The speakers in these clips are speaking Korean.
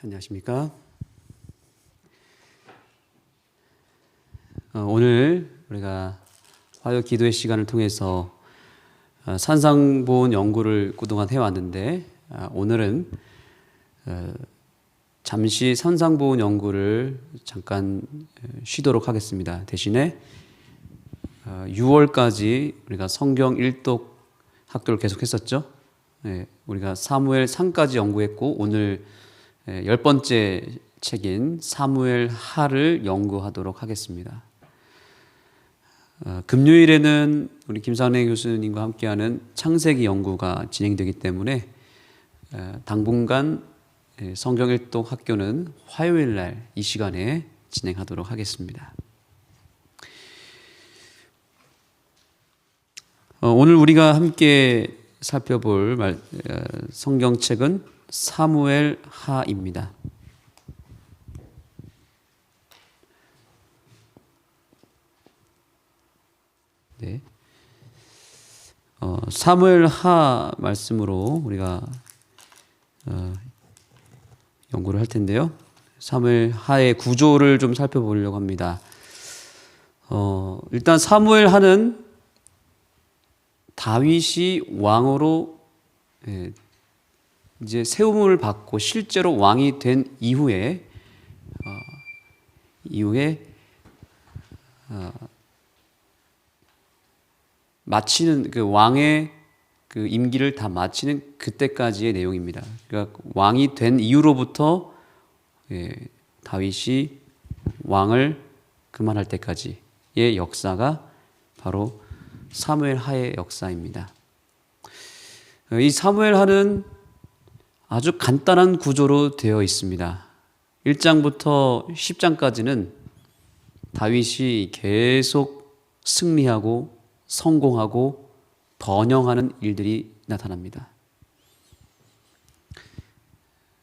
안녕하십니까? 오늘 우리가 화요 기도의 시간을 통해서 산상보온 연구를 그동안 해왔는데 오늘은 잠시 산상보온 연구를 잠깐 쉬도록 하겠습니다. 대신에 6월까지 우리가 성경 일독 학교를 계속했었죠. 우리가 사무엘 상까지 연구했고 오늘 10번째 책인 사무엘 하를 연구하도록 하겠습니다. 금요일에는 우리 김상래 교수님과 함께하는 창세기 연구가 진행되기 때문에 당분간 성경 일독 학교는 화요일 날 이 시간에 진행하도록 하겠습니다. 오늘 우리가 함께 살펴볼 성경책은 사무엘 하입니다. 네. 사무엘 하 말씀으로 우리가 연구를 할 텐데요. 사무엘 하의 구조를 좀 살펴보려고 합니다. 일단 사무엘 하는 다윗이 왕으로 이제 세움을 받고 실제로 왕이 된 이후에 마치는 그 왕의 그 임기를 다 마치는 그때까지의 내용입니다. 그러니까 왕이 된 이후로부터 다윗이 왕을 그만할 때까지의 역사가 바로 사무엘 하의 역사입니다. 이 사무엘 하는 아주 간단한 구조로 되어 있습니다. 1장부터 10장까지는 다윗이 계속 승리하고 성공하고 번영하는 일들이 나타납니다.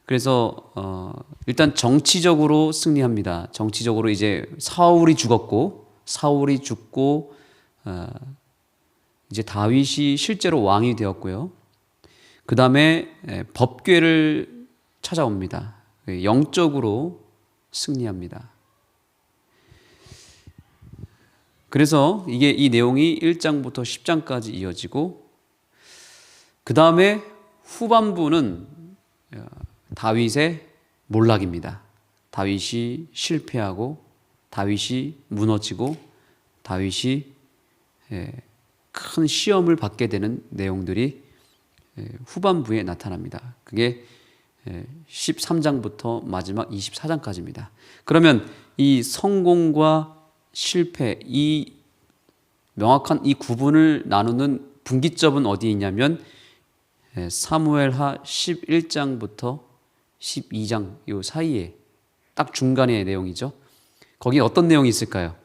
그래서 일단 정치적으로 승리합니다. 정치적으로 이제 사울이 죽고 이제 다윗이 실제로 왕이 되었고요. 그 다음에 법궤를 찾아옵니다. 영적으로 승리합니다. 그래서 이 내용이 1장부터 10장까지 이어지고 그 다음에 후반부는 다윗의 몰락입니다. 다윗이 실패하고 다윗이 무너지고 다윗이 큰 시험을 받게 되는 내용들이 후반부에 나타납니다. 그게 13장부터 마지막 24장까지입니다. 그러면 이 성공과 실패, 이 명확한 이 구분을 나누는 분기점은 어디에 있냐면 사무엘하 11장부터 12장 이 사이에 딱 중간의 내용이죠. 거기에 어떤 내용이 있을까요?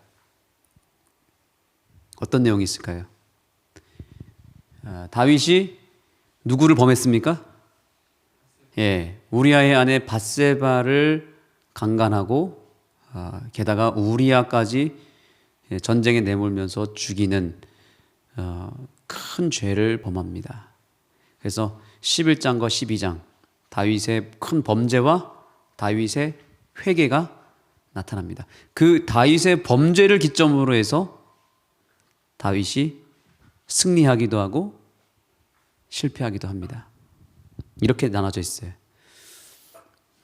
어떤 내용이 있을까요? 다윗이 누구를 범했습니까? 우리아의 아내 밧세바를 강간하고 게다가 우리아까지 전쟁에 내몰면서 죽이는 큰 죄를 범합니다. 그래서 11장과 12장 다윗의 큰 범죄와 다윗의 회개가 나타납니다. 그 다윗의 범죄를 기점으로 해서 다윗이 승리하기도 하고 실패하기도 합니다. 이렇게 나눠져 있어요.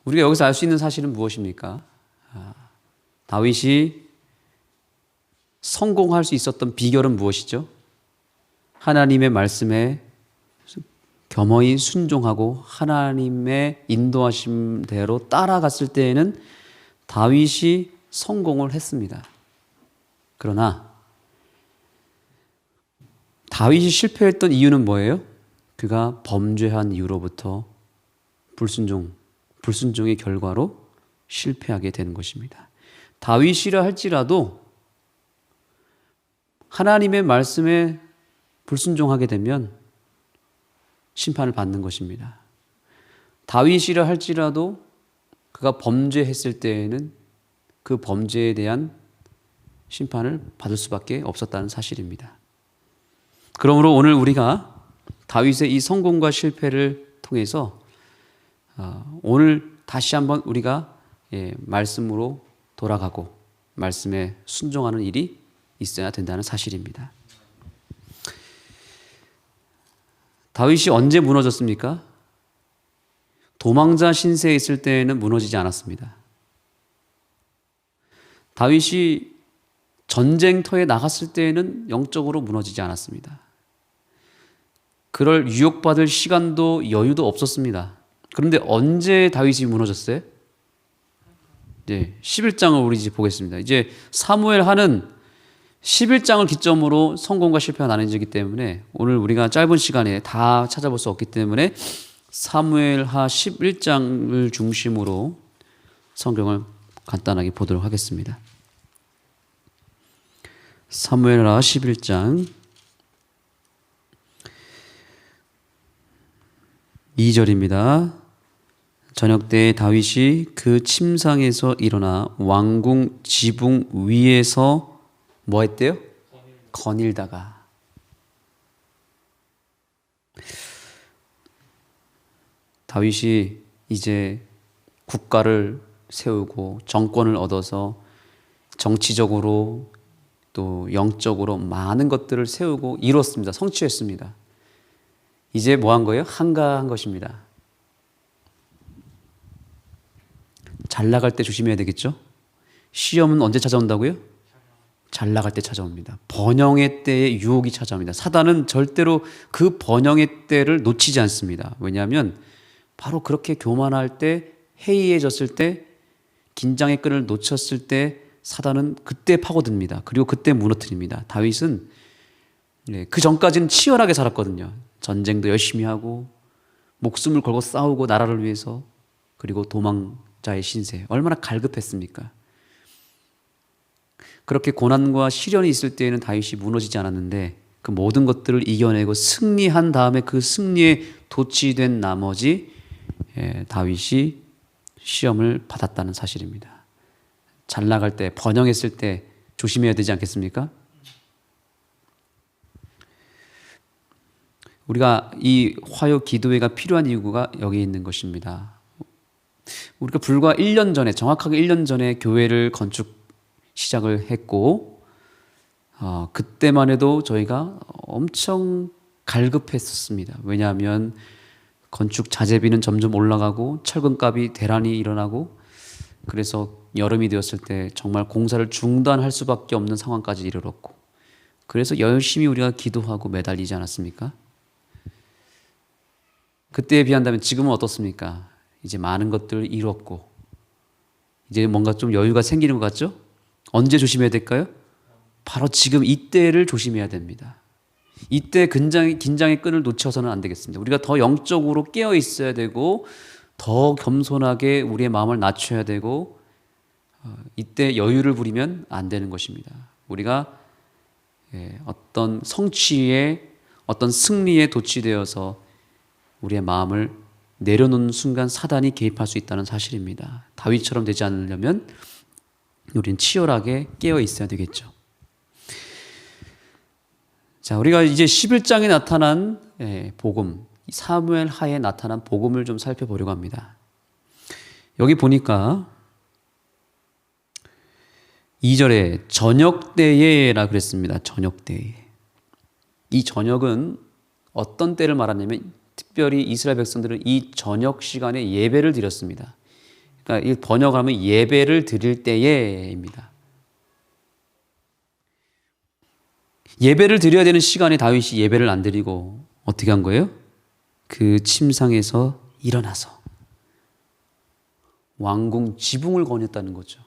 우리가 여기서 알 수 있는 사실은 무엇입니까? 다윗이 성공할 수 있었던 비결은 무엇이죠? 하나님의 말씀에 겸허히 순종하고 하나님의 인도하심대로 따라갔을 때에는 다윗이 성공을 했습니다. 그러나 다윗이 실패했던 이유는 뭐예요? 그가 범죄한 이후로부터 불순종의 결과로 실패하게 되는 것입니다. 다윗이라 할지라도 하나님의 말씀에 불순종하게 되면 심판을 받는 것입니다. 다윗이라 할지라도 그가 범죄했을 때에는 그 범죄에 대한 심판을 받을 수밖에 없었다는 사실입니다. 그러므로 오늘 우리가 다윗의 이 성공과 실패를 통해서 오늘 다시 한번 우리가 말씀으로 돌아가고 말씀에 순종하는 일이 있어야 된다는 사실입니다. 다윗이 언제 무너졌습니까? 도망자 신세에 있을 때에는 무너지지 않았습니다. 다윗이 전쟁터에 나갔을 때에는 영적으로 무너지지 않았습니다. 그럴 유혹받을 시간도 여유도 없었습니다. 그런데 언제 다윗이 무너졌어요? 이제 11장을 우리 이제 보겠습니다. 이제 사무엘하는 11장을 기점으로 성공과 실패가 나뉘어지기 때문에 오늘 우리가 짧은 시간에 다 찾아볼 수 없기 때문에 사무엘하 11장을 중심으로 성경을 간단하게 보도록 하겠습니다. 사무엘하 11장 2절입니다. 저녁 때에 다윗이 그 침상에서 일어나 왕궁 지붕 위에서 뭐 했대요? 거닐다가. 다윗이 이제 국가를 세우고 정권을 얻어서 정치적으로 또 영적으로 많은 것들을 세우고 이뤘습니다. 성취했습니다. 이제 뭐 한 거예요? 한가한 것입니다. 잘 나갈 때 조심해야 되겠죠? 시험은 언제 찾아온다고요? 잘 나갈 때 찾아옵니다. 번영의 때에 유혹이 찾아옵니다. 사단은 절대로 그 번영의 때를 놓치지 않습니다. 왜냐하면 바로 그렇게 교만할 때, 해이해졌을 때, 긴장의 끈을 놓쳤을 때 사단은 그때 파고듭니다. 그리고 그때 무너뜨립니다. 다윗은 그 전까지는 치열하게 살았거든요. 전쟁도 열심히 하고 목숨을 걸고 싸우고 나라를 위해서. 그리고 도망자의 신세, 얼마나 갈급했습니까? 그렇게 고난과 시련이 있을 때에는 다윗이 무너지지 않았는데 그 모든 것들을 이겨내고 승리한 다음에 그 승리에 도취된 나머지 다윗이 시험을 받았다는 사실입니다. 잘 나갈 때, 번영했을 때 조심해야 되지 않겠습니까? 우리가 이 화요 기도회가 필요한 이유가 여기 있는 것입니다. 우리가 불과 1년 전에, 정확하게 1년 전에 교회를 건축 시작을 했고 그때만 해도 저희가 엄청 갈급했었습니다. 왜냐하면 건축 자재비는 점점 올라가고 철근값이 대란이 일어나고 그래서 여름이 되었을 때 정말 공사를 중단할 수밖에 없는 상황까지 이르렀고 그래서 열심히 우리가 기도하고 매달리지 않았습니까? 그때에 비한다면 지금은 어떻습니까? 이제 많은 것들을 이뤘고 이제 뭔가 좀 여유가 생기는 것 같죠? 언제 조심해야 될까요? 바로 지금 이때를 조심해야 됩니다. 이때 긴장의 끈을 놓쳐서는 안 되겠습니다. 우리가 더 영적으로 깨어 있어야 되고 더 겸손하게 우리의 마음을 낮춰야 되고 이때 여유를 부리면 안 되는 것입니다. 우리가 어떤 성취에 어떤 승리에 도취되어서 우리의 마음을 내려놓는 순간 사단이 개입할 수 있다는 사실입니다. 다윗처럼 되지 않으려면 우리는 치열하게 깨어 있어야 되겠죠. 자, 우리가 이제 11장에 나타난 복음, 사무엘 하에 나타난 복음을 좀 살펴보려고 합니다. 여기 보니까 2절에 저녁 때에라 그랬습니다. 저녁 때에. 이 저녁은 어떤 때를 말하냐면 특별히 이스라엘 백성들은 이 저녁 시간에 예배를 드렸습니다. 그러니까 이 번역하면 예배를 드릴 때에입니다. 예배를 드려야 되는 시간에 다윗이 예배를 안 드리고 어떻게 한 거예요? 그 침상에서 일어나서 왕궁 지붕을 거녔다는 거죠.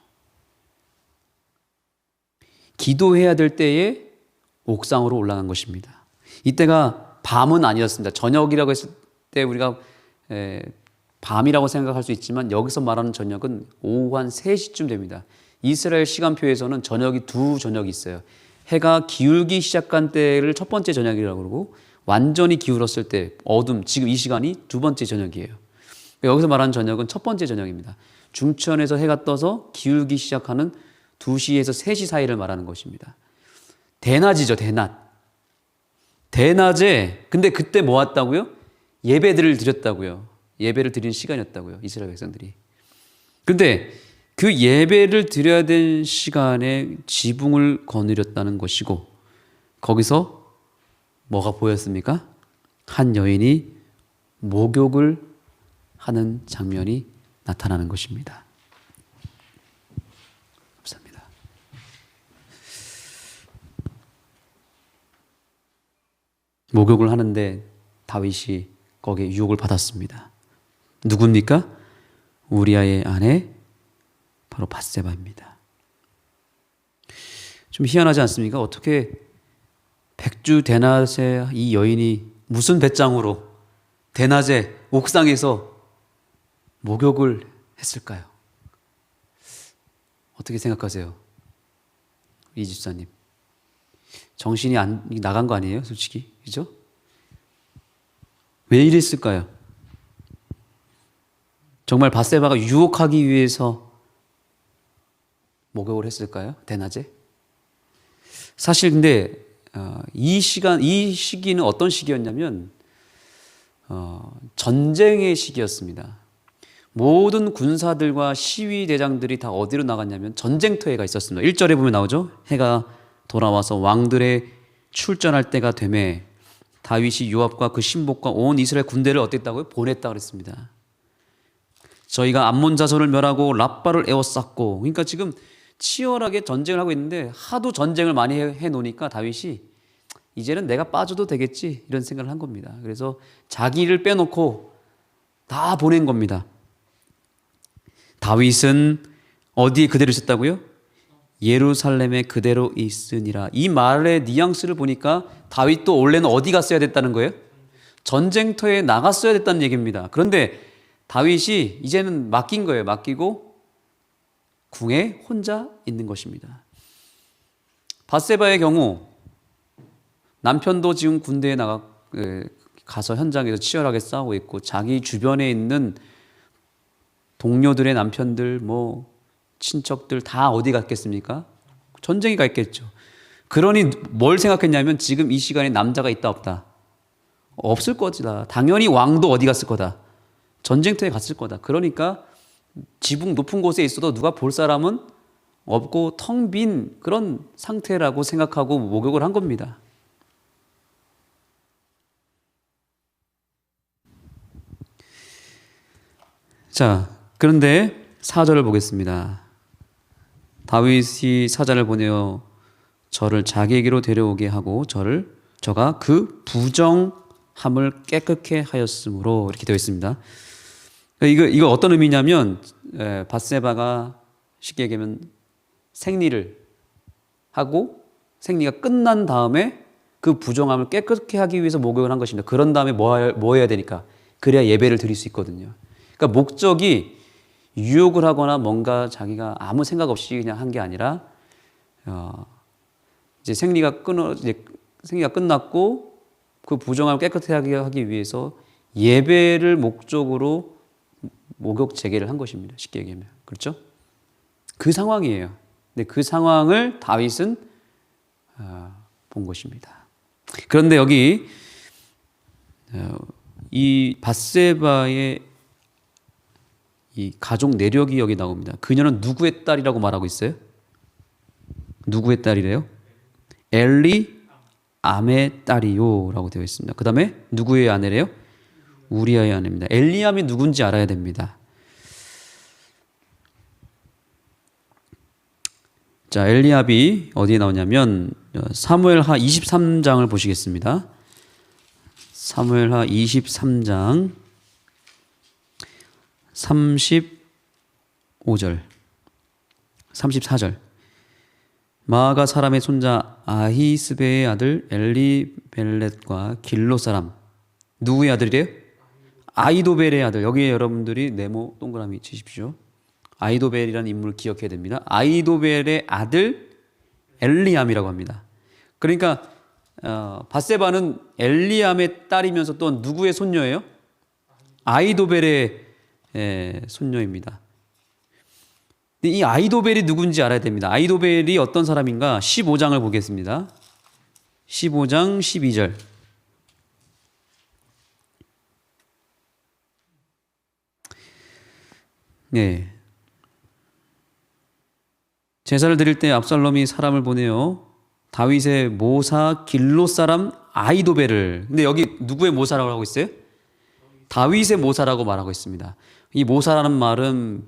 기도해야 될 때에 옥상으로 올라간 것입니다. 이때가 밤은 아니었습니다. 저녁이라고 했을 때 우리가 밤이라고 생각할 수 있지만 여기서 말하는 저녁은 오후 한 3시쯤 됩니다. 이스라엘 시간표에서는 저녁이 두 저녁이 있어요. 해가 기울기 시작한 때를 첫 번째 저녁이라고 그러고 완전히 기울었을 때 어둠, 지금 이 시간이 두 번째 저녁이에요. 여기서 말하는 저녁은 첫 번째 저녁입니다. 중천에서 해가 떠서 기울기 시작하는 2시에서 3시 사이를 말하는 것입니다. 대낮이죠, 대낮. 대낮에 근데 그때 뭐 왔다고요? 예배들을 드렸다고요. 예배를 드리는 시간이었다고요. 이스라엘 백성들이. 근데 그 예배를 드려야 될 시간에 지붕을 거느렸다는 것이고, 거기서 뭐가 보였습니까? 한 여인이 목욕을 하는 장면이 나타나는 것입니다. 감사합니다. 목욕을 하는데 다윗이 거기에 유혹을 받았습니다. 누굽니까? 우리아의 아내 바로 밧세바입니다. 좀 희한하지 않습니까? 어떻게 백주 대낮에 이 여인이 무슨 배짱으로 대낮에 옥상에서 목욕을 했을까요? 어떻게 생각하세요? 이 집사님. 정신이 나간 거 아니에요? 솔직히. 그죠? 왜 이랬을까요? 정말 밧세바가 유혹하기 위해서 목욕을 했을까요? 대낮에? 사실 근데 이 시기는 어떤 시기였냐면 전쟁의 시기였습니다. 모든 군사들과 시위대장들이 다 어디로 나갔냐면 전쟁터에 가 있었습니다. 1절에 보면 나오죠. 해가 돌아와서 왕들의 출전할 때가 되매 다윗이 요압과 그 신복과 온 이스라엘 군대를 어땠다고요? 보냈다 그랬습니다. 저희가 암몬 자손을 멸하고 랍바를 에워쌌고, 그러니까 지금 치열하게 전쟁을 하고 있는데 하도 전쟁을 많이 해놓으니까 다윗이 이제는 내가 빠져도 되겠지 이런 생각을 한 겁니다. 그래서 자기를 빼놓고 다 보낸 겁니다. 다윗은 어디에 그대로 있었다고요? 예루살렘에 그대로 있으니라. 이 말의 뉘앙스를 보니까 다윗도 원래는 어디 갔어야 됐다는 거예요? 전쟁터에 나갔어야 됐다는 얘기입니다. 그런데 다윗이 이제는 맡긴 거예요. 맡기고 궁에 혼자 있는 것입니다. 밧세바의 경우 남편도 지금 군대에 가서 현장에서 치열하게 싸우고 있고, 자기 주변에 있는 동료들의 남편들, 친척들 다 어디 갔겠습니까? 전쟁에 가 있겠죠. 그러니 뭘 생각했냐면 지금 이 시간에 남자가 있다 없다? 없을 거다. 당연히 왕도 어디 갔을 거다? 전쟁터에 갔을 거다. 그러니까 지붕 높은 곳에 있어도 누가 볼 사람은 없고 텅 빈 그런 상태라고 생각하고 목욕을 한 겁니다. 자, 그런데 4절을 보겠습니다. 다윗이 사자를 보내어 저를 자기에게로 데려오게 하고 저가 그 부정함을 깨끗게 하였으므로, 이렇게 되어 있습니다. 이거 어떤 의미냐면 밧세바가 쉽게 얘기하면 생리를 하고 생리가 끝난 다음에 그 부정함을 깨끗게 하기 위해서 목욕을 한 것입니다. 그런 다음에 뭐 해야 되니까? 그래야 예배를 드릴 수 있거든요. 그러니까 목적이 유혹을 하거나 뭔가 자기가 아무 생각 없이 그냥 한 게 아니라 이제 생리가 끝났고 그 부정함을 깨끗하게 하기 위해서 예배를 목적으로 목욕 재개를 한 것입니다. 쉽게 얘기하면. 그렇죠? 그 상황이에요. 근데 그 상황을 다윗은 본 것입니다. 그런데 여기 이 밧세바의 이 가족 내력이 여기 나옵니다. 그녀는 누구의 딸이라고 말하고 있어요? 누구의 딸이래요? 엘리암의 딸이요 라고 되어 있습니다. 그 다음에 누구의 아내래요? 우리아의 아내입니다. 엘리암이 누군지 알아야 됩니다. 자, 엘리압이 어디에 나오냐면 사무엘하 23장을 보시겠습니다. 사무엘하 23장 35절 34절 마아가 사람의 손자 아히스베의 아들 엘리벨렛과 길로 사람, 누구의 아들이래요? 아이도벨의 아들. 여기에 여러분들이 네모 동그라미 치십시오. 아이도벨이라는 인물을 기억해야 됩니다. 아이도벨의 아들 엘리암이라고 합니다. 그러니까 밧세바는 엘리암의 딸이면서 또 누구의 손녀예요? 아이도벨의 손녀입니다. 이 아이도벨이 누군지 알아야 됩니다. 아이도벨이 어떤 사람인가? 15장을 보겠습니다. 15장 12절. 네. 제사를 드릴 때 압살롬이 사람을 보내요. 다윗의 모사 길롯 사람 아히도벨을. 근데 여기 누구의 모사라고 하고 있어요? 다윗의 모사라고 말하고 있습니다. 이 모사라는 말은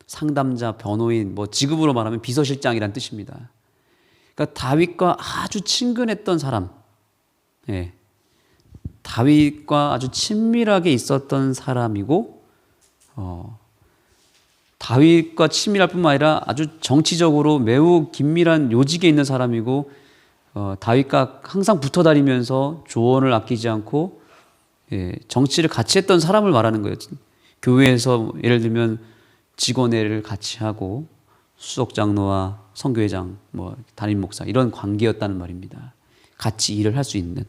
상담자, 변호인, 뭐 직업으로 말하면 비서실장이란 뜻입니다. 그러니까 다윗과 아주 친근했던 사람, 예. 다윗과 아주 친밀하게 있었던 사람이고, 다윗과 친밀할 뿐만 아니라 아주 정치적으로 매우 긴밀한 요직에 있는 사람이고, 다윗과 항상 붙어 다니면서 조언을 아끼지 않고, 예, 정치를 같이 했던 사람을 말하는 거예요. 교회에서 예를 들면 직원회를 같이 하고 수석 장로와 선교회장, 뭐 담임 목사 이런 관계였다는 말입니다. 같이 일을 할 수 있는.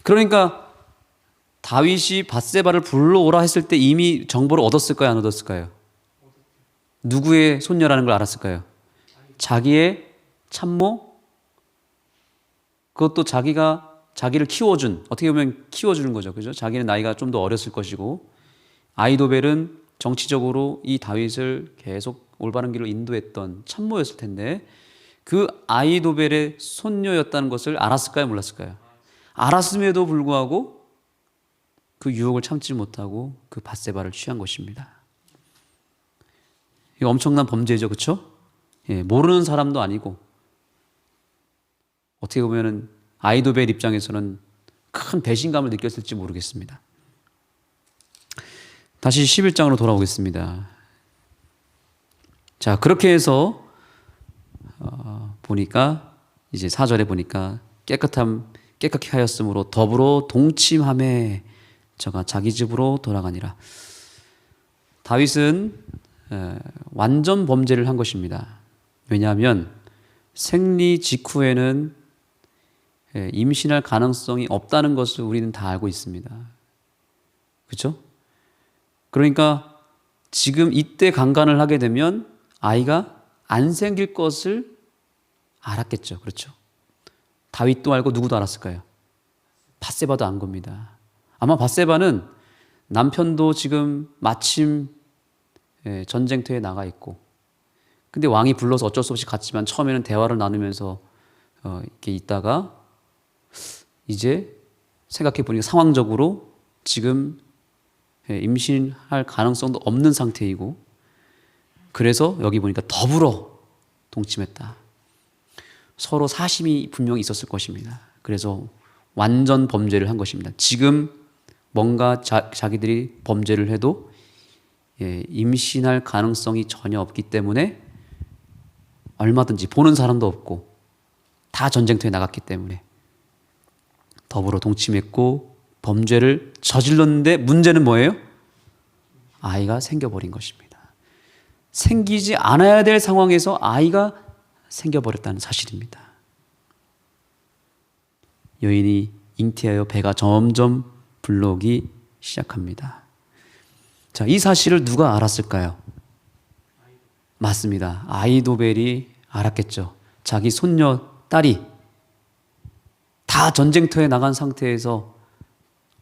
그러니까 다윗이 밧세바를 불러오라 했을 때 이미 정보를 얻었을까요, 안 얻었을까요? 누구의 손녀라는 걸 알았을까요? 자기의 참모? 그것도 자기를 키워준, 어떻게 보면 키워주는 거죠. 그죠? 자기는 나이가 좀 더 어렸을 것이고, 아히도벨은 정치적으로 이 다윗을 계속 올바른 길로 인도했던 참모였을 텐데, 그 아히도벨의 손녀였다는 것을 알았을까요, 몰랐을까요? 알았음에도 불구하고 그 유혹을 참지 못하고 그 밧세바를 취한 것입니다. 이거 엄청난 범죄죠, 그렇죠? 예, 모르는 사람도 아니고, 어떻게 보면은 아히도벨 입장에서는 큰 배신감을 느꼈을지 모르겠습니다. 다시 11장으로 돌아오겠습니다. 자, 그렇게 해서 보니까 이제 4절에 보니까 깨끗하게 하였으므로 더불어 동침함에 저가 자기 집으로 돌아가니라. 다윗은 완전 범죄를 한 것입니다. 왜냐하면 생리 직후에는 임신할 가능성이 없다는 것을 우리는 다 알고 있습니다. 그렇죠? 그러니까 지금 이때 강간을 하게 되면 아이가 안 생길 것을 알았겠죠. 그렇죠? 다윗도 알고 누구도 알았을까요? 밧세바도 안 겁니다. 아마 밧세바는 남편도 지금 마침 전쟁터에 나가 있고, 근데 왕이 불러서 어쩔 수 없이 갔지만 처음에는 대화를 나누면서 이렇게 있다가 이제 생각해 보니까 상황적으로 지금 임신할 가능성도 없는 상태이고, 그래서 여기 보니까 더불어 동침했다. 서로 사심이 분명히 있었을 것입니다. 그래서 완전 범죄를 한 것입니다. 지금 뭔가 자기들이 범죄를 해도 임신할 가능성이 전혀 없기 때문에 얼마든지 보는 사람도 없고 다 전쟁터에 나갔기 때문에 더불어 동침했고 범죄를 저질렀는데, 문제는 뭐예요? 아이가 생겨버린 것입니다. 생기지 않아야 될 상황에서 아이가 생겨버렸다는 사실입니다. 여인이 잉태하여 배가 점점 불러오기 시작합니다. 자, 이 사실을 누가 알았을까요? 맞습니다. 아히도벨이 알았겠죠. 자기 손녀 딸이 다 전쟁터에 나간 상태에서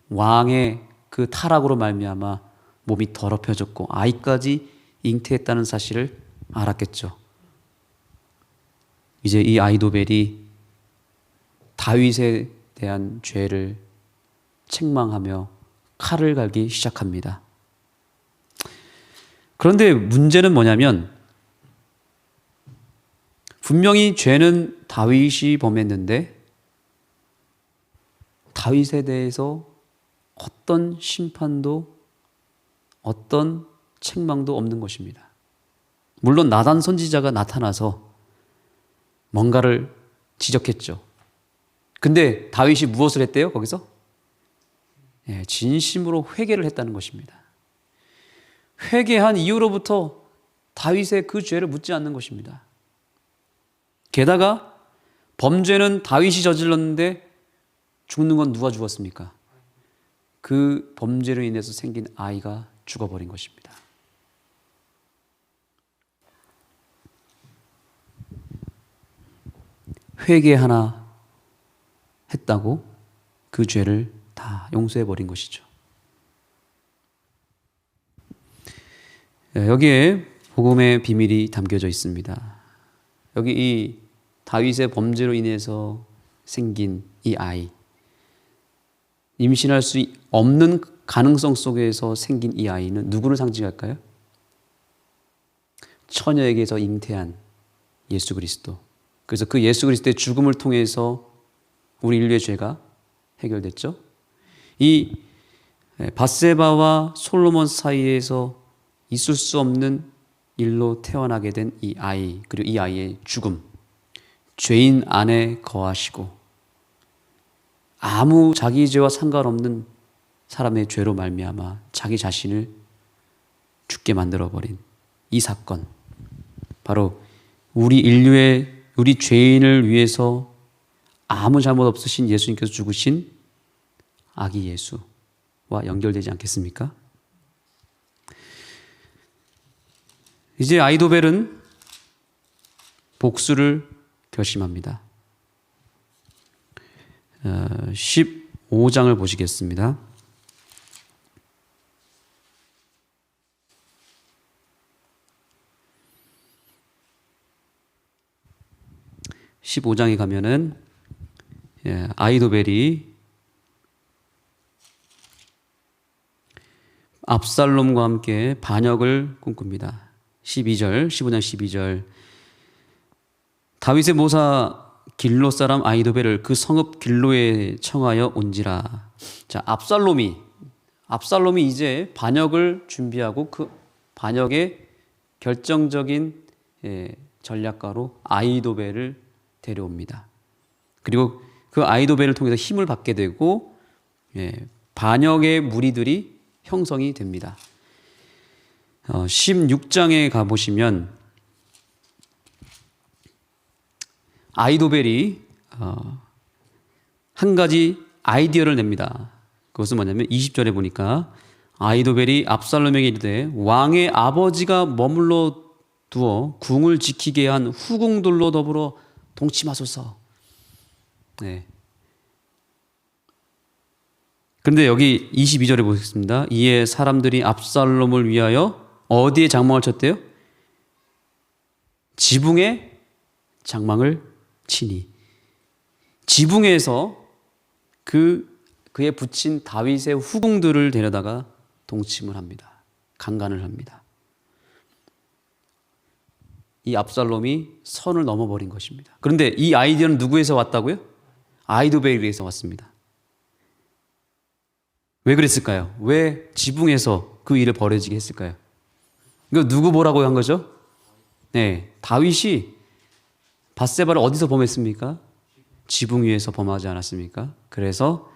왕의 그 타락으로 말미암아 몸이 더럽혀졌고 아이까지 잉태했다는 사실을 알았겠죠. 이제 이 아히도벨이 다윗에 대한 죄를 책망하며 칼을 갈기 시작합니다. 그런데 문제는 뭐냐면, 분명히 죄는 다윗이 범했는데 다윗에 대해서 어떤 심판도 어떤 책망도 없는 것입니다. 물론 나단 선지자가 나타나서 뭔가를 지적했죠. 근데 다윗이 무엇을 했대요? 거기서? 진심으로 회개를 했다는 것입니다. 회개한 이후로부터 다윗의 그 죄를 묻지 않는 것입니다. 게다가 범죄는 다윗이 저질렀는데 죽는 건 누가 죽었습니까? 그 범죄로 인해서 생긴 아이가 죽어버린 것입니다. 회개 하나 했다고 그 죄를 다 용서해버린 것이죠. 여기에 복음의 비밀이 담겨져 있습니다. 여기 이 다윗의 범죄로 인해서 생긴 이 아이, 임신할 수 없는 가능성 속에서 생긴 이 아이는 누구를 상징할까요? 처녀에게서 잉태한 예수 그리스도. 그래서 그 예수 그리스도의 죽음을 통해서 우리 인류의 죄가 해결됐죠. 이 밧세바와 솔로몬 사이에서 있을 수 없는 일로 태어나게 된 이 아이, 그리고 이 아이의 죽음, 죄인 안에 거하시고 아무 자기 죄와 상관없는 사람의 죄로 말미암아 자기 자신을 죽게 만들어버린 이 사건, 바로 우리 인류의, 우리 죄인을 위해서 아무 잘못 없으신 예수님께서 죽으신 아기 예수와 연결되지 않겠습니까? 이제 아이도벨은 복수를 결심합니다. 15장을 보시겠습니다. (15장에) 가면은 아이도벨이 압살롬과 함께 반역을 꿈꿉니다. 12절, 15장 12절. 다윗의 모사 길로 사람 아이도벨을 그 성읍 길로에 청하여 온지라. 자, 압살롬이 이제 반역을 준비하고 그 반역의 결정적인 전략가로 아이도벨을 데려옵니다. 그리고 그 아이도벨을 통해서 힘을 받게 되고 반역의 무리들이 형성이 됩니다. 16장에 가보시면 아이도벨이 한 가지 아이디어를 냅니다. 그것은 뭐냐면 20절에 보니까 아이도벨이 압살롬에게 이르되 왕의 아버지가 머물러 두어 궁을 지키게 한 후궁들로 더불어 동침하소서. 그런데 여기 22절에 보겠습니다. 이에 사람들이 압살롬을 위하여 어디에 장막을 쳤대요? 지붕에 장막을 치니. 지붕에서 그에 붙인 다윗의 후궁들을 데려다가 동침을 합니다. 강간을 합니다. 이 압살롬이 선을 넘어버린 것입니다. 그런데 이 아이디어는 누구에서 왔다고요? 아이도벨에서 왔습니다. 왜 그랬을까요? 왜 지붕에서 그 일을 벌어지게 했을까요? 이거 누구 보라고 한 거죠? 다윗이 밧세바를 어디서 범했습니까? 지붕 위에서 범하지 않았습니까? 그래서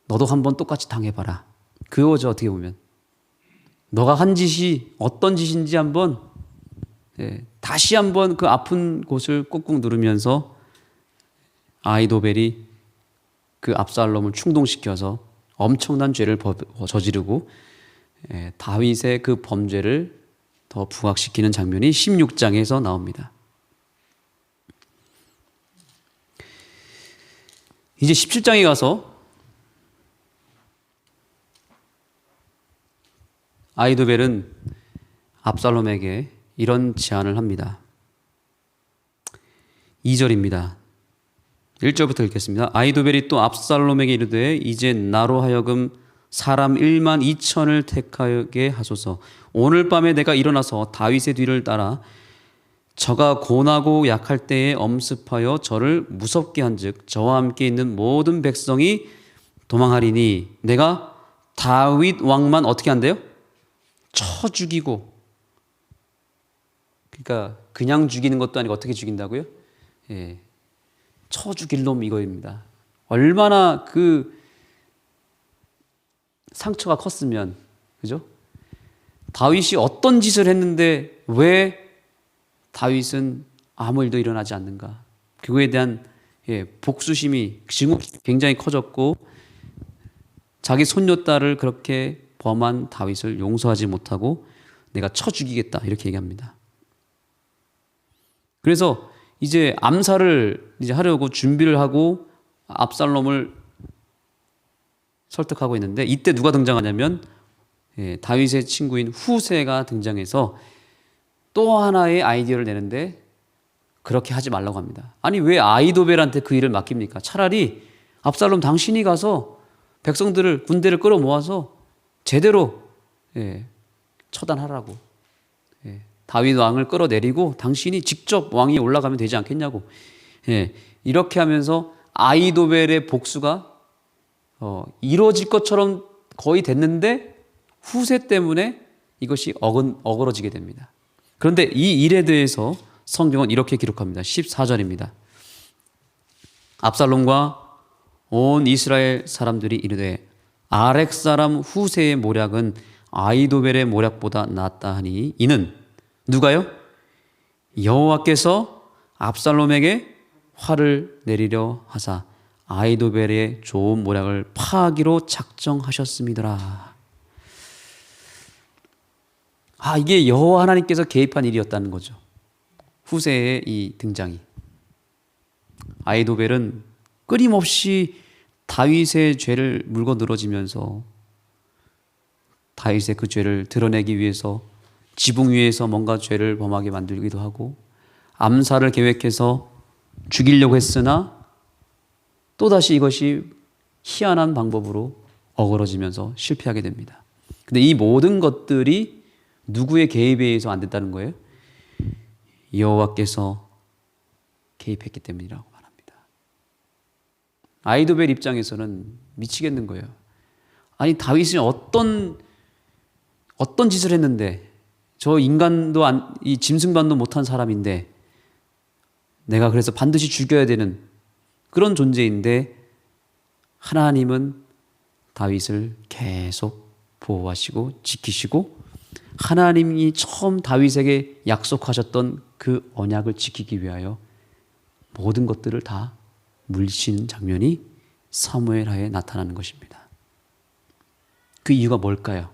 너도 한번 똑같이 당해봐라. 그거죠, 어떻게 보면. 너가 한 짓이 어떤 짓인지 한번 다시 한번 그 아픈 곳을 꾹꾹 누르면서 아이도벨이 그 압살롬을 충동시켜서 엄청난 죄를 저지르고 다윗의 그 범죄를 더 부각시키는 장면이 16장에서 나옵니다. 이제 17장에 가서 아이도벨은 압살롬에게 이런 제안을 합니다. 2절입니다. 1절부터 읽겠습니다. 아이도벨이 또 압살롬에게 이르되 이제 나로 하여금 사람 1만 2천을 택하게 하소서. 오늘 밤에 내가 일어나서 다윗의 뒤를 따라 저가 고나고 약할 때에 엄습하여 저를 무섭게 한즉 저와 함께 있는 모든 백성이 도망하리니 내가 다윗 왕만 어떻게 한대요? 쳐 죽이고. 그러니까 그냥 죽이는 것도 아니고 어떻게 죽인다고요? 쳐 죽일 놈 이거입니다. 얼마나 그 상처가 컸으면, 그죠? 다윗이 어떤 짓을 했는데 왜 다윗은 아무 일도 일어나지 않는가? 그거에 대한 복수심이 증오심이 굉장히 커졌고 자기 손녀딸을 그렇게 범한 다윗을 용서하지 못하고 내가 쳐 죽이겠다 이렇게 얘기합니다. 그래서 이제 암살을 이제 하려고 준비를 하고 압살롬을 설득하고 있는데 이때 누가 등장하냐면 다윗의 친구인 후세가 등장해서 또 하나의 아이디어를 내는데 그렇게 하지 말라고 합니다. 아니 왜 아히도벨한테 그 일을 맡깁니까? 차라리 압살롬 당신이 가서 백성들을 군대를 끌어모아서 제대로 처단하라고. 다윗 왕을 끌어내리고 당신이 직접 왕위에 올라가면 되지 않겠냐고. 이렇게 하면서 아히도벨의 복수가 이루어질 것처럼 거의 됐는데 후세 때문에 이것이 어그러지게 됩니다. 그런데 이 일에 대해서 성경은 이렇게 기록합니다. 14절입니다. 압살롬과 온 이스라엘 사람들이 이르되 아렉 사람 후세의 모략은 아히도벨의 모략보다 낫다 하니 이는 누가요? 여호와께서 압살롬에게 화를 내리려 하사 아히도벨의 좋은 모략을 파하기로 작정하셨음이더라. 이게 여호와 하나님께서 개입한 일이었다는 거죠. 후세의 이 등장이. 아히도벨은 끊임없이 다윗의 죄를 물고 늘어지면서 다윗의 그 죄를 드러내기 위해서 지붕 위에서 뭔가 죄를 범하게 만들기도 하고 암살을 계획해서 죽이려고 했으나 또다시 이것이 희한한 방법으로 어그러지면서 실패하게 됩니다. 근데 이 모든 것들이 누구의 개입에 의해서 안 됐다는 거예요? 여호와께서 개입했기 때문이라고 말합니다. 아히도벨 입장에서는 미치겠는 거예요. 아니 다윗이 어떤 짓을 했는데 저 인간도 이 짐승반도 못한 사람인데 내가 그래서 반드시 죽여야 되는 그런 존재인데 하나님은 다윗을 계속 보호하시고 지키시고 하나님이 처음 다윗에게 약속하셨던 그 언약을 지키기 위하여 모든 것들을 다 물리치는 장면이 사무엘하에 나타나는 것입니다. 그 이유가 뭘까요?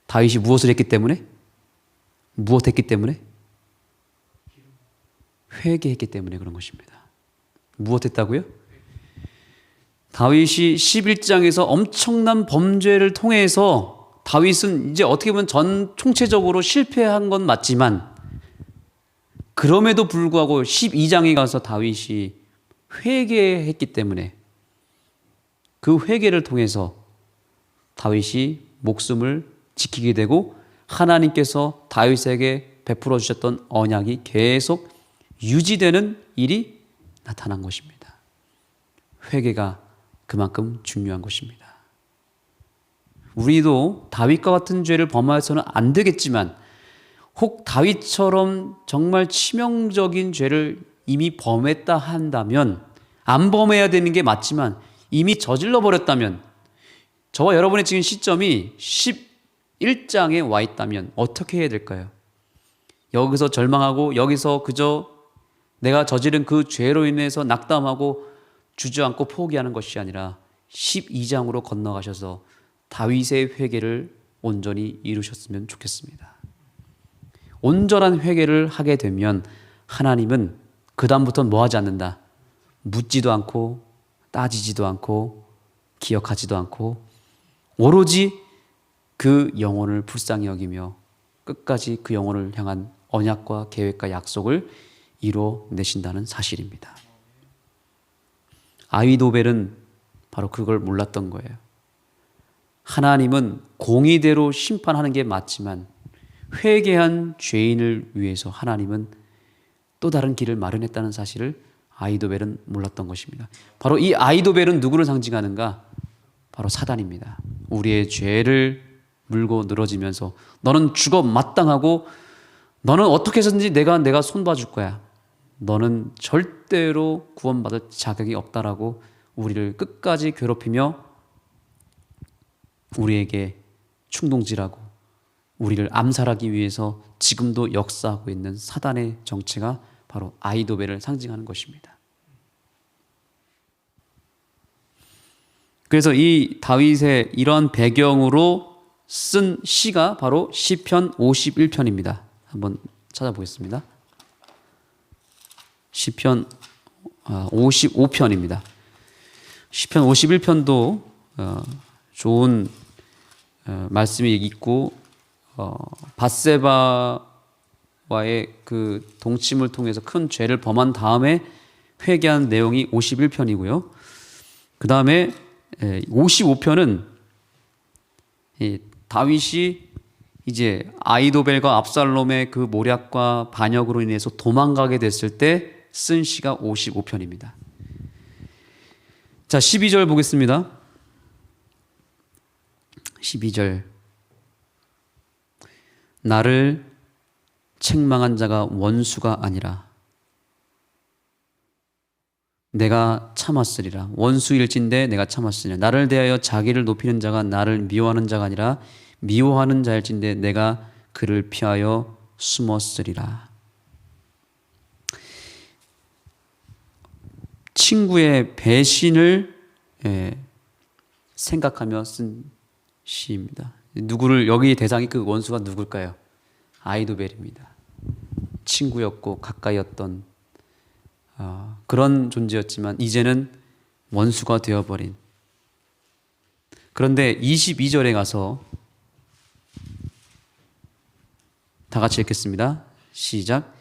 다윗이 무엇을 했기 때문에? 무엇했기 때문에? 회개했기 때문에 그런 것입니다. 무엇했다고요? 다윗이 11장에서 엄청난 범죄를 통해서 다윗은 이제 어떻게 보면 총체적으로 실패한 건 맞지만 그럼에도 불구하고 12장에 가서 다윗이 회개했기 때문에 그 회개를 통해서 다윗이 목숨을 지키게 되고 하나님께서 다윗에게 베풀어 주셨던 언약이 계속 유지되는 일이 나타난 것입니다. 회개가 그만큼 중요한 것입니다. 우리도 다윗과 같은 죄를 범하여서는 안 되겠지만 혹 다윗처럼 정말 치명적인 죄를 이미 범했다 한다면 안 범해야 되는 게 맞지만 이미 저질러 버렸다면 저와 여러분의 지금 시점이 11장에 와 있다면 어떻게 해야 될까요? 여기서 절망하고 여기서 그저 내가 저지른 그 죄로 인해서 낙담하고 주저앉고 포기하는 것이 아니라 12장으로 건너가셔서 다윗의 회개를 온전히 이루셨으면 좋겠습니다. 온전한 회개를 하게 되면 하나님은 그 다음부터는 뭐 하지 않는다. 묻지도 않고 따지지도 않고 기억하지도 않고 오로지 그 영혼을 불쌍히 여기며 끝까지 그 영혼을 향한 언약과 계획과 약속을 이루어내신다는 사실입니다. 아히도벨은 바로 그걸 몰랐던 거예요. 하나님은 공의대로 심판하는 게 맞지만 회개한 죄인을 위해서 하나님은 또 다른 길을 마련했다는 사실을 아히도벨은 몰랐던 것입니다. 바로 이 아히도벨은 누구를 상징하는가? 바로 사단입니다. 우리의 죄를 물고 늘어지면서 너는 죽어 마땅하고 너는 어떻게 해서든지 내가 손봐줄 거야. 너는 절대로 구원받을 자격이 없다라고 우리를 끝까지 괴롭히며 우리에게 충동질하고 우리를 암살하기 위해서 지금도 역사하고 있는 사단의 정체가 바로 아히도벨을 상징하는 것입니다. 그래서 이 다윗의 이런 배경으로 쓴 시가 바로 시편 51편입니다. 한번 찾아보겠습니다. 시편 55편입니다. 시편 51편도 좋은 말씀이 있고 밧세바의 하나님과의 그 동침을 통해서 큰 죄를 범한 다음에 회개한 내용이 51편이고요. 그 다음에 55편은 다윗이 이제 아이도벨과 압살롬의 그 모략과 반역으로 인해서 도망가게 됐을 때 쓴 시가 55편입니다. 자, 12절 보겠습니다. 12절. 나를 책망한 자가 원수가 아니라 내가 참았으리라. 원수일진데 내가 참았으리라. 나를 대하여 자기를 높이는 자가 나를 미워하는 자가 아니라 미워하는 자일진데 내가 그를 피하여 숨었으리라. 친구의 배신을 생각하며 쓴 시입니다. 누구를, 여기 대상이 그 원수가 누굴까요? 아이도벨입니다. 친구였고 가까이였던 그런 존재였지만 이제는 원수가 되어버린. 그런데 22절에 가서 다 같이 읽겠습니다. 시작.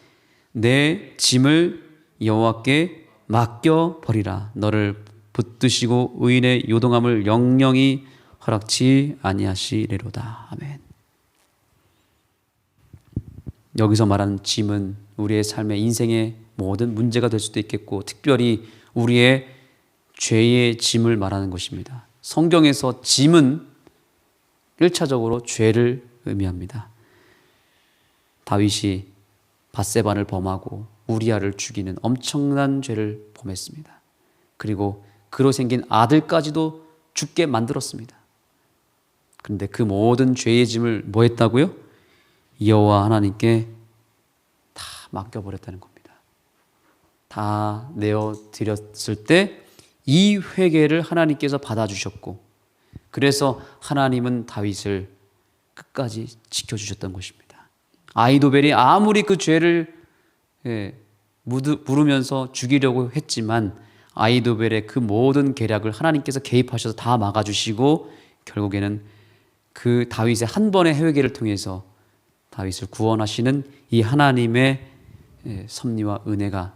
내 짐을 여호와께 맡겨버리라. 너를 붙드시고 의인의 요동함을 영영히 허락치 아니하시리로다. 아멘. 여기서 말하는 짐은 우리의 삶의 인생의 모든 문제가 될 수도 있겠고 특별히 우리의 죄의 짐을 말하는 것입니다. 성경에서 짐은 1차적으로 죄를 의미합니다. 다윗이 밧세바를 범하고 우리아를 죽이는 엄청난 죄를 범했습니다. 그리고 그로 생긴 아들까지도 죽게 만들었습니다. 그런데 그 모든 죄의 짐을 뭐 했다고요? 여호와 하나님께 다 맡겨버렸다는 겁니다. 다 내어드렸을 때 이 회개를 하나님께서 받아주셨고 그래서 하나님은 다윗을 끝까지 지켜주셨던 것입니다. 아이도벨이 아무리 그 죄를 물으면서 죽이려고 했지만 아이도벨의 그 모든 계략을 하나님께서 개입하셔서 다 막아주시고 결국에는 그 다윗의 한 번의 회개를 통해서 다윗을 구원하시는 이 하나님의 섭리와 은혜가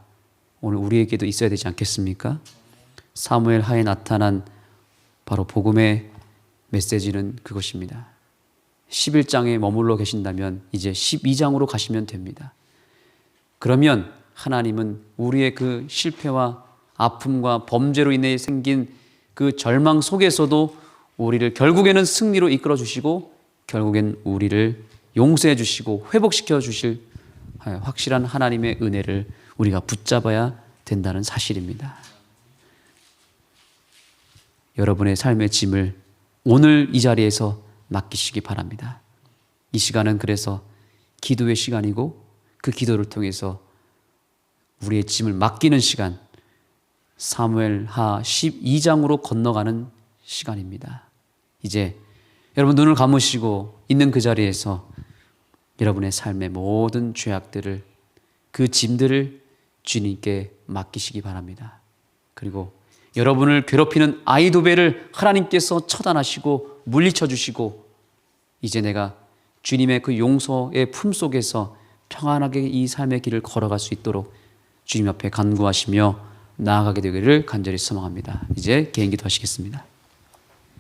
오늘 우리에게도 있어야 되지 않겠습니까? 사무엘 하에 나타난 바로 복음의 메시지는 그것입니다. 11장에 머물러 계신다면 이제 12장으로 가시면 됩니다. 그러면 하나님은 우리의 그 실패와 아픔과 범죄로 인해 생긴 그 절망 속에서도 우리를 결국에는 승리로 이끌어 주시고 결국엔 우리를 용서해 주시고 회복시켜 주실 확실한 하나님의 은혜를 우리가 붙잡아야 된다는 사실입니다. 여러분의 삶의 짐을 오늘 이 자리에서 맡기시기 바랍니다. 이 시간은 그래서 기도의 시간이고 그 기도를 통해서 우리의 짐을 맡기는 시간, 사무엘하 12장으로 건너가는 시간입니다. 이제 여러분 눈을 감으시고 있는 그 자리에서 여러분의 삶의 모든 죄악들을, 그 짐들을 주님께 맡기시기 바랍니다. 그리고 여러분을 괴롭히는 아이도벨을 하나님께서 처단하시고 물리쳐 주시고 이제 내가 주님의 그 용서의 품속에서 평안하게 이 삶의 길을 걸어갈 수 있도록 주님 앞에 간구하시며 나아가게 되기를 간절히 소망합니다. 이제 개인 기도하시겠습니다.